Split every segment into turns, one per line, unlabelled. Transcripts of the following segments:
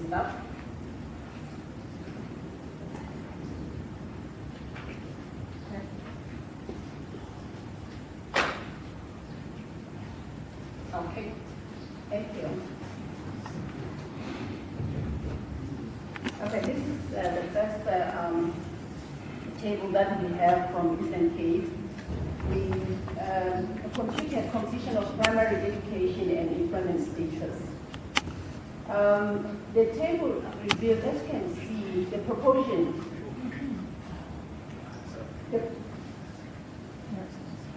staff. Okay, thank you. Okay, this is the first table that we have from Eastern Cape. We computed completion of primary education and employment status. The table reveals, as you can see, the proportion.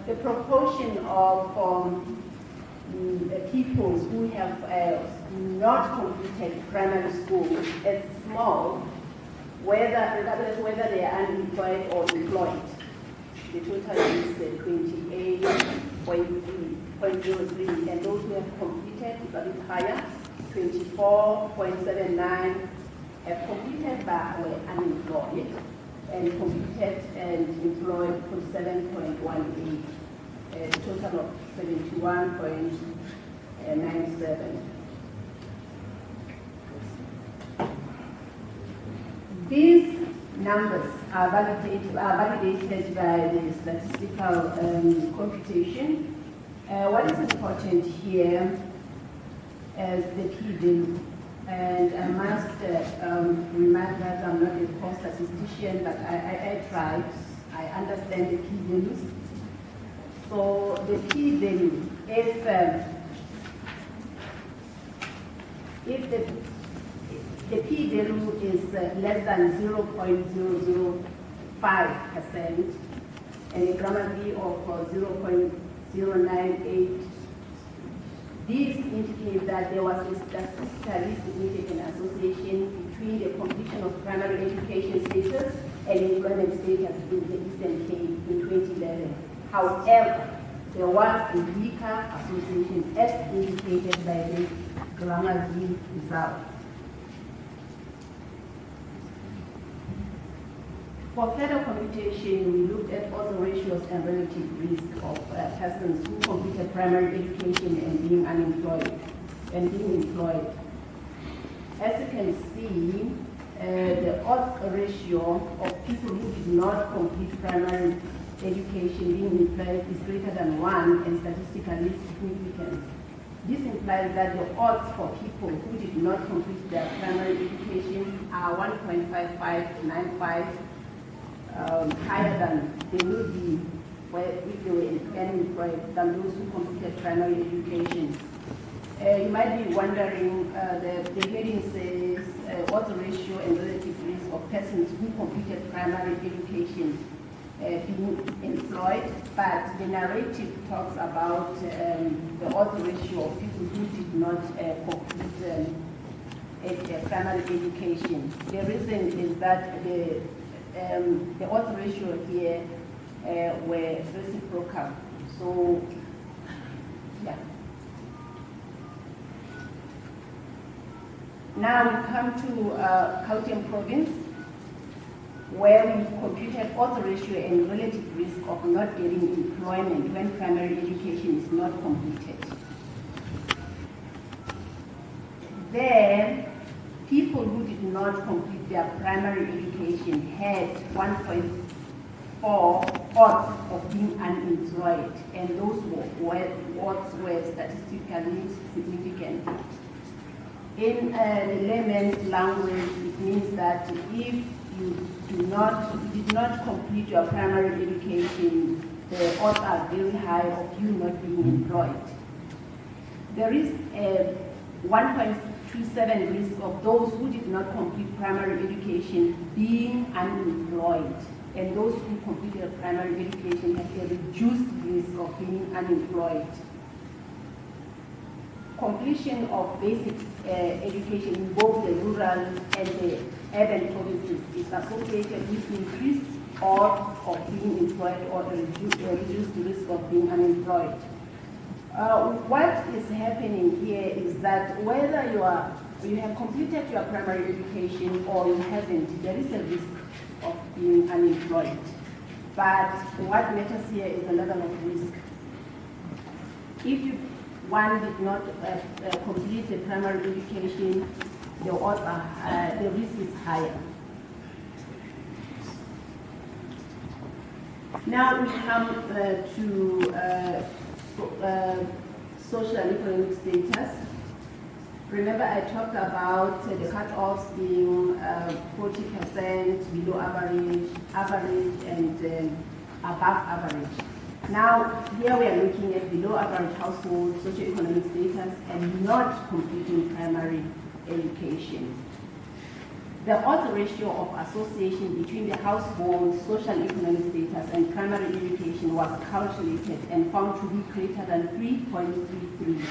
The proportion of people who have not completed primary school is small, regardless whether they are unemployed or employed. The total is 28.03, and those who have completed is a bit higher, 24.79 have completed but were unemployed, and completed and employed 47.18. A total of 71.97. These numbers are validated by the statistical computation. What is important here is the p-value. And I must remind that I'm not a core statistician, but I tried. I understand the p-values. So the p-value, if the p-value is less than 0.005% and a grammar v of 0.098, this indicates that there was a statistically significant association between the completion of primary education status and employment status in the Eastern Cape in 2011. However, there was a weaker association as indicated by the grammar v result. For further computation, we looked at all the ratios and relative risk of persons who completed primary education and being unemployed and being employed. As you can see, the odds ratio of people who did not complete primary education being employed is greater than 1 and statistically significant. This implies that the odds for people who did not complete their primary education are 1.5595, higher than they would be if they were unemployed than those who completed primary education. You might be wondering, the heading says odds ratio and relative risk of persons who completed primary education being employed, but the narrative talks about the odds ratio of people who did not complete primary education. The reason is that the odds ratio here were reciprocal. So, yeah. Now we come to Gauteng province, where we computed odds ratio and relative risk of not getting employment when primary education is not completed. There, people who did not complete their primary education had 1.4 odds of being unemployed, and those odds were statistically significant. In the layman's language, it means that if you did not complete your primary education, the odds are very high of you not being employed. There is a 1.27 risk of those who did not complete primary education being unemployed, and those who completed primary education have a reduced risk of being unemployed. Completion of basic education in both the rural and the urban provinces is associated with increased odds of being employed or a reduced risk of being unemployed. What is happening here is that whether you have completed your primary education or you haven't, there is a risk of being unemployed. But what matters here is the level of risk. If one did not complete the primary education, the odds are, the risk is higher. Now we come to social and economic status. Remember I talked about the cutoffs being 40% below average, and above average. Now, here we are looking at below average household socioeconomic status and not completing primary education. The odds ratio of association between the household social economic status and primary education was calculated and found to be greater than 3.33.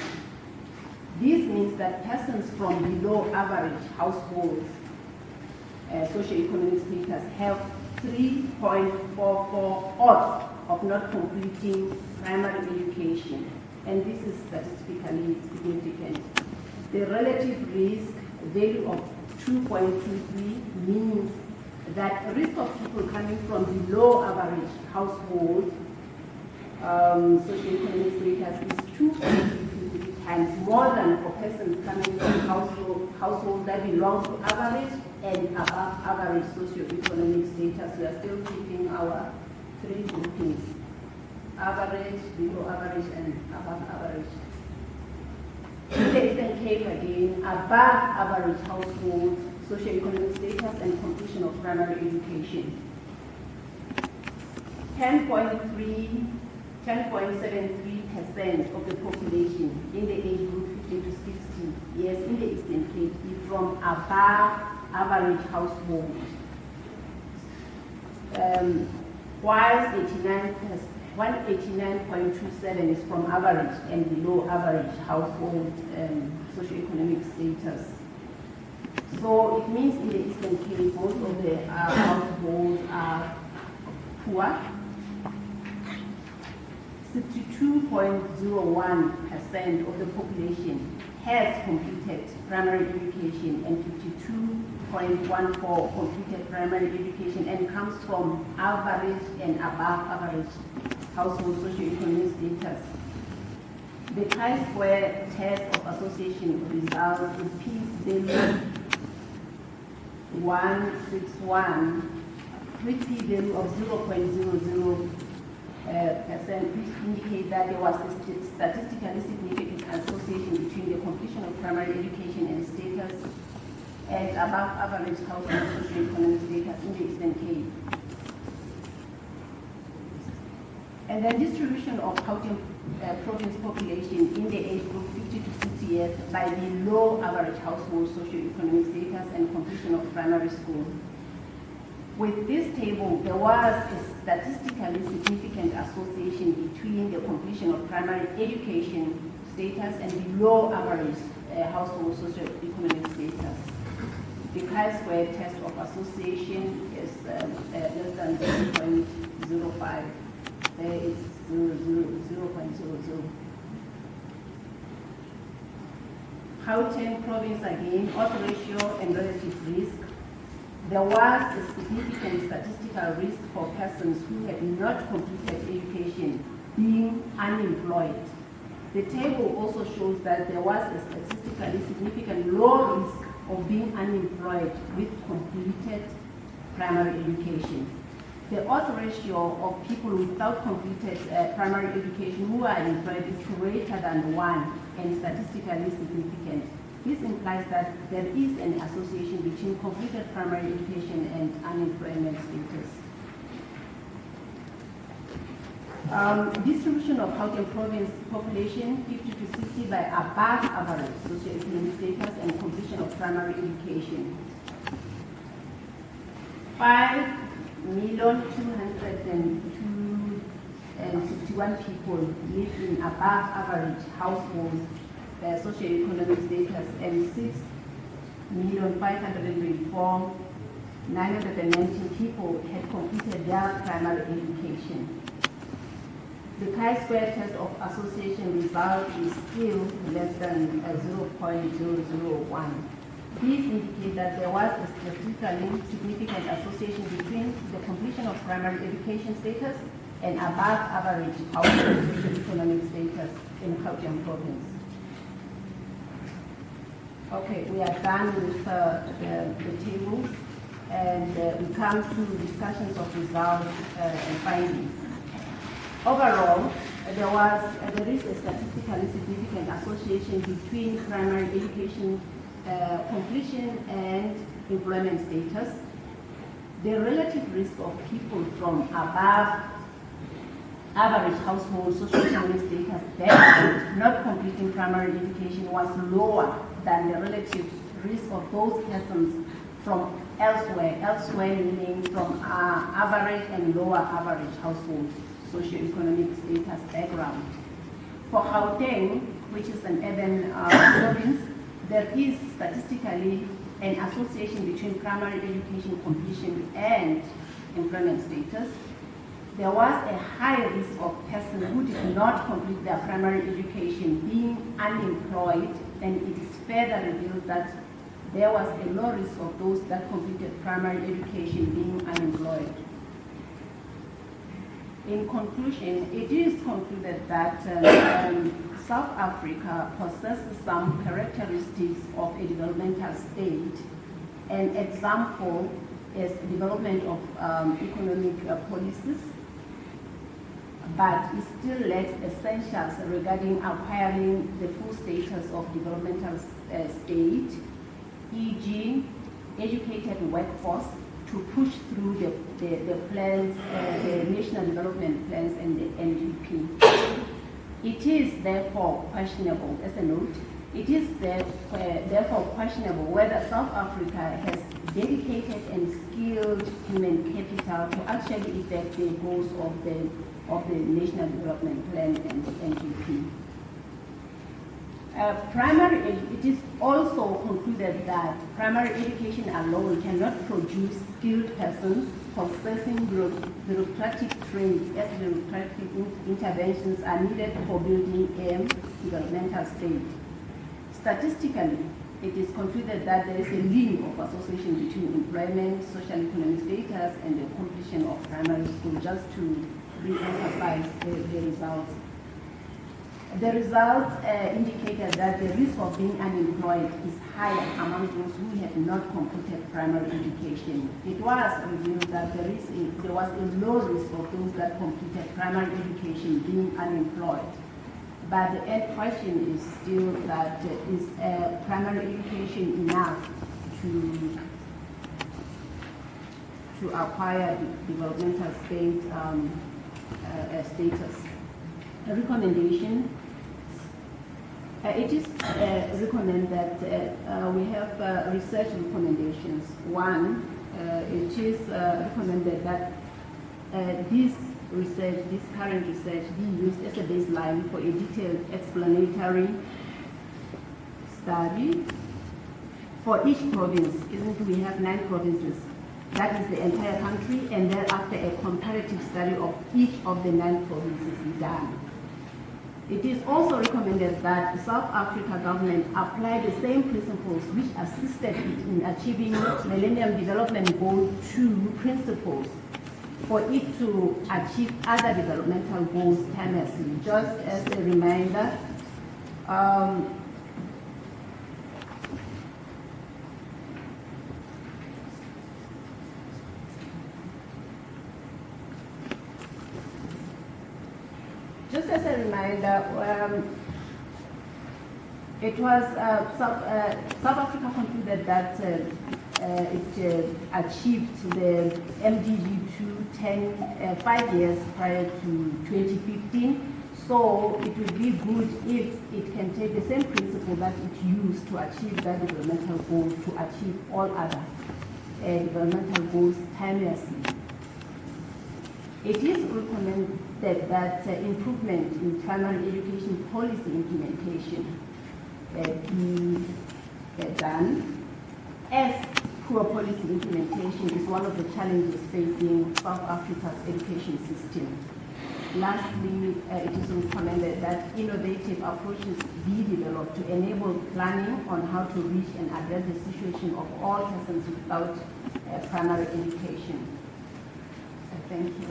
This means that persons from below average households socioeconomic status have 3.44 odds of not completing primary education, and this is statistically significant. The relative risk value of 2.23 means that the risk of people coming from below average household socioeconomic status is 2.23 times more than for persons coming from households that belong to average and above average socioeconomic status. We are still keeping our three groupings: average, below average, and above average. In the Eastern Cape again, above average household socioeconomic status and completion of primary education. 10.73% of the population in the age group 15 to 60 years in the Eastern Cape is from above average household, whilst 189.27 is from average and below average household socioeconomic status. So it means in the Eastern Cape, most of the households are poor. 62.01% of the population has completed primary education and 52.14% completed primary education and comes from average and above average household socioeconomic status. The chi-square test of association results in p-value 161 with p-value of 0.00%, which indicate that there was a statistically significant association between the completion of primary education and status and above average household socioeconomic status in the Eastern Cape. And then distribution of Gauteng province population in the age group 50 to 60 years by below average household socioeconomic status and completion of primary school. With this table, there was a statistically significant association between the completion of primary education status and below average household socioeconomic status. The chi-square test of association is less than 0.05. It's 0.00. Gauteng province again, odds ratio and relative risk. There was a significant statistical risk for persons who had not completed education being unemployed. The table also shows that there was a statistically significant low risk of being unemployed with completed primary education. The odds ratio of people without completed primary education who are employed is greater than 1 and statistically significant. This implies that there is an association between completed primary education and unemployment status. Distribution of Gauteng province population 50 to 60 by above average socioeconomic status and completion of primary education. 5,202,061 people live in above average households socioeconomic status, and 6,524,919 people had completed their primary education. The chi-square test of association result is still less than 0.001. These indicate that there was a statistically significant association between the completion of primary education status and above average household socioeconomic status in Gauteng province. Okay, we are done with the tables, and we come to discussions of results and findings. Overall, there is a statistically significant association between primary education completion and employment status. The relative risk of people from above average household social-economic status that not completing primary education was lower than the relative risk of those persons from elsewhere meaning from average and lower average household socio-economic status background. For Gauteng, which is an urban province, there is statistically an association between primary education completion and employment status. There was a high risk of persons who did not complete their primary education being unemployed, and it is further revealed that there was a low risk of those that completed primary education being unemployed. In conclusion, it is concluded that South Africa possesses some characteristics of a developmental state. An example is development of economic policies, but it still lacks essentials regarding acquiring the full status of developmental state, e.g., educated workforce to push through the plans, the national development plans and the NDP. It is therefore questionable, as a note, it is therefore questionable whether South Africa has dedicated and skilled human capital to actually effect the goals of the National Development Plan and the NDP. It is also concluded that primary education alone cannot produce skilled persons possessing bureaucratic traits, as bureaucratic interventions are needed for building a developmental state. Statistically, it is concluded that there is a link of association between employment, social economic status, and the completion of primary school, just to re-emphasize the results. The results indicated that the risk of being unemployed is higher among those who have not completed primary education. It was revealed that there was a low risk of those that completed primary education being unemployed. But the end question is still that is primary education enough to acquire developmental state status? A recommendation. It is recommended that we have research recommendations. One, it is recommended that this current research be used as a baseline for a detailed explanatory study for each province. Isn't we have 9 provinces? That is the entire country, and thereafter a comparative study of each of the 9 provinces be done. It is also recommended that the South Africa government apply the same principles which assisted it in achieving Millennium Development Goal 2 principles for it to achieve other developmental goals timelessly. Just as a reminder, it was South Africa concluded that it achieved the MDG 2 5 years prior to 2015. So it would be good if it can take the same principle that it used to achieve that developmental goal to achieve all other developmental goals timelessly. It is recommended that improvement in primary education policy implementation be done, as poor policy implementation is one of the challenges facing South Africa's education system. Lastly, it is recommended that innovative approaches be developed to enable planning on how to reach and address the situation of all persons without primary education. Thank you.